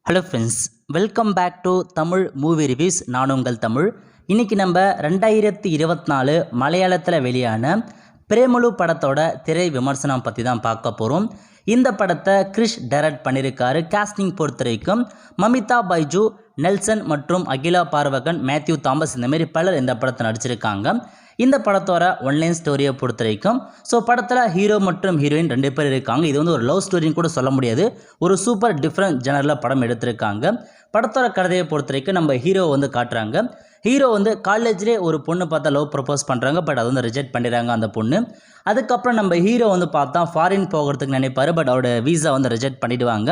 Hello friends, welcome back to Tamil movie reviews. நான் உங்கள் தமிழ். இன்றைக்கி நம்ம 2024 மலையாளத்தில் வெளியான பிரேமலு படத்தோட திரை விமர்சனம் பற்றி தான் பார்க்க போகிறோம். இந்த படத்தை கிறிஷ் டைரக்ட் பண்ணியிருக்காரு. காஸ்டிங் பொறுத்த வரைக்கும் மமிதா பைஜு, நெல்சன் மற்றும் அகிலா பார்வகன், மேத்யூ தாமஸ் இந்தமாரி பலர் இந்த படத்தை நடிச்சிருக்காங்க. இந்த படத்தோட ஒன்லைன் ஸ்டோரியை பொறுத்த வரைக்கும் படத்தில் ஹீரோ மற்றும் ஹீரோயின் 2 பேர் இருக்காங்க. இது ஒரு லவ் ஸ்டோரின்னு கூட சொல்ல முடியாது. ஒரு சூப்பர் டிஃப்ரெண்ட் ஜெனரில் படம் எடுத்திருக்காங்க. படத்தோட கதையை பொறுத்த வரைக்கும் நம்ம ஹீரோ காட்டுறாங்க. ஹீரோ காலேஜ்லேயே ஒரு பொண்ணு பார்த்தா லவ் ப்ரப்போஸ் பண்ணுறாங்க. பட் அது ரிஜெக்ட் பண்ணிடுறாங்க அந்த பொண்ணு. அதுக்கப்புறம் நம்ம ஹீரோ பார்த்தா ஃபாரின் போகிறதுக்கு நினைப்பார். பட் அவரோட வீசா ரிஜெக்ட் பண்ணிவிடுவாங்க.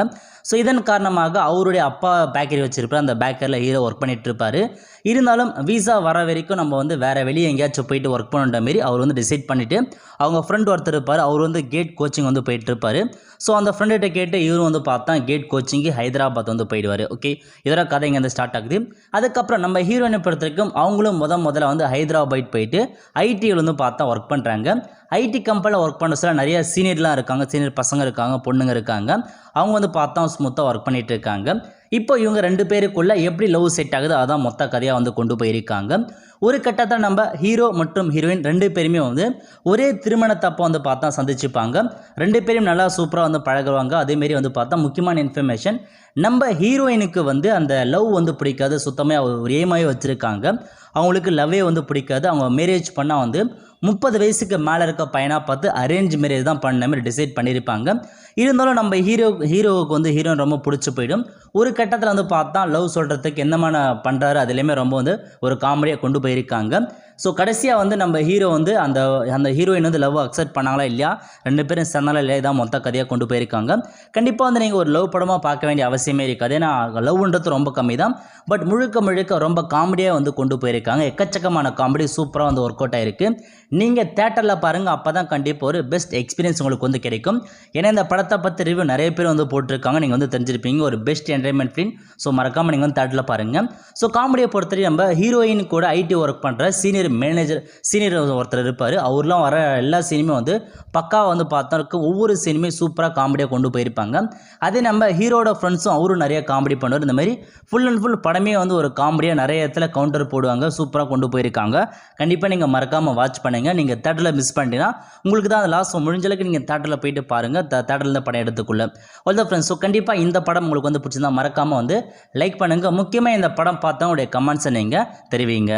ஸோ இதன் காரணமாக அவருடைய அப்பா பேக்கரி வச்சுருப்பார். அந்த பேக்கரியில் ஹீரோ ஒர்க் பண்ணிகிட்டு இருப்பார். இருந்தாலும் வீசா வர வரைக்கும் நம்ம வேறு வெளியே எங்கேயாச்சும் போயிட்டு ஒர்க் பண்ணுற மாரி அவர் டிசைட் பண்ணிவிட்டு அவங்க ஃப்ரெண்ட் ஒருத்தர் இருப்பார். அவர் கேட் கோச்சிங் போயிட்டு இருப்பார். ஸோ அந்த ஃப்ரெண்ட்கிட்ட கேட்டு இவரும் பார்த்தா கேட் கோச்சிங்கு ஹைதராபாத் போயிடுவார். ஓகே, இதோட கதை இங்கே ஸ்டார்ட் ஆகுது. அதுக்கப்புறம் நம்ம ஹீரோயினை பொறுத்த வரைக்கும் அவங்களும் முதல்ல ஹைதராபாத் போயிட்டு ஐடியில் பார்த்தா ஒர்க் பண்ணுறாங்க. ஐடி கம்பெனியில் ஒர்க் பண்ண சொல்ல நிறைய சீனியர்லாம் இருக்காங்க. சீனியர் பசங்க இருக்காங்க, பொண்ணுங்க இருக்காங்க. அவங்க பார்த்தா ஸ்மூத்தாக ஒர்க் பண்ணிகிட்டு இருக்காங்க. இப்போ இவங்க 2 பேருக்குள்ளே எப்படி லவ் செட் ஆகுது அதான் மொத்த கதையாக கொண்டு போயிருக்காங்க. ஒரு கட்டத்தில் நம்ம ஹீரோ மற்றும் ஹீரோயின் 2 பேருமே ஒரே திருமணத்தப்போ பார்த்தா சந்திச்சுப்பாங்க. 2 பேரும் நல்லா சூப்பராக பழகுவாங்க. அதேமாரி பார்த்தா முக்கியமான இன்ஃபர்மேஷன், நம்ம ஹீரோயினுக்கு அந்த லவ் பிடிக்காது. சுத்தமாக ஒரு ஏமாவே வச்சுருக்காங்க. அவங்களுக்கு லவ்வே பிடிக்காது. அவங்க மேரேஜ் பண்ணால் 30 வயசுக்கு மேலே இருக்க பையனாக பார்த்து அரேஞ்ச் மேரேஜ் தான் பண்ண மாதிரி டிசைட் பண்ணியிருப்பாங்க. இருந்தாலும் நம்ம ஹீரோவுக்கு ஹீரோயின் ரொம்ப பிடிச்சி போயிடும். ஒரு கட்டத்தில் பார்த்தா லவ் சொல்கிறதுக்கு என்னமான பண்ணுறாரு அதுலேயுமே ரொம்ப ஒரு காமெடியாக கொண்டு போயிருக்காங்க. ஸோ கடைசியாக நம்ம ஹீரோ அந்த ஹீரோயின் லவ் அக்செப்ட் பண்ணாங்களா இல்லையா, 2 பேரும் சேர்ந்தாலும் இல்லையா, இதான் மொத்த கதையாக கொண்டு போயிருக்காங்க. கண்டிப்பாக நீங்கள் ஒரு லவ் படமாக பார்க்க வேண்டிய அவசியமே இருக்காது. ஏன்னா லவ்ன்றது ரொம்ப கம்மி தான். பட் முழுக்க ரொம்ப காமெடியாக கொண்டு போயிருக்காங்க. எக்கச்சக்கமான காமெடி சூப்பராக ஒர்க் அவுட் ஆகிருக்கு. நீங்கள் தேட்டரில் பாருங்கள். அப்போ தான் கண்டிப்பாக ஒரு பெஸ்ட் எக்ஸ்பீரியன்ஸ் உங்களுக்கு கிடைக்கும். ஏன்னா இந்த படத்தை பற்றி ரிவ்யூ நிறைய பேர் போட்டிருக்காங்க. நீங்கள் தெரிஞ்சிருப்பீங்க. ஒரு பெஸ்ட் என்டர்டைன்மெண்ட் ஃபிலிம். ஸோ மறக்காமல் நீங்கள் தேட்டரில் பாருங்கள். ஸோ காமெடியை பொறுத்தவரை நம்ம ஹீரோயின் கூட ஐடி ஒர்க் பண்ணுற சீனியர் ஒருத்தர் இருப்பார். அவர்லாம் வர எல்லா சீனுமே பக்காவாக பார்த்தா ஒவ்வொரு சீனுமே சூப்பராக காமெடியாக கொண்டு போயிருப்பாங்க. அதே நம்ம ஹீரோட ஃப்ரெண்ட்ஸும் அவரும் நிறைய காமெடி பண்ணுவார். இந்த மாதிரி ஃபுல் அண்ட் ஃபுல் படமே ஒரு காமெடியாக நிறைய இடத்துல கவுண்டர் போடுவாங்க. சூப்பராக கொண்டு போயிருக்காங்க. கண்டிப்பாக நீங்கள் மறக்காமல் வாட்ச் பண்ணுங்கள். நீங்கள் தேட்டரில் மிஸ் பண்ணிட்டீங்கன்னா உங்களுக்கு தான் அந்த லாஸ். முடிஞ்சளவுக்கு நீங்கள் தேட்டரில் போயிட்டு பாருங்கள். தேட்டரில் படம் எடுத்துக்குள்ள ஆல் த ஃப்ரெண்ட்ஸ். ஸோ கண்டிப்பாக இந்த படம் உங்களுக்கு பிடிச்சிருந்தா மறக்காமல் லைக் பண்ணுங்கள். முக்கியமாக இந்த படம் பார்த்தா உங்களுடைய கமெண்ட்ஸை நீங்கள் தெரிவிங்க.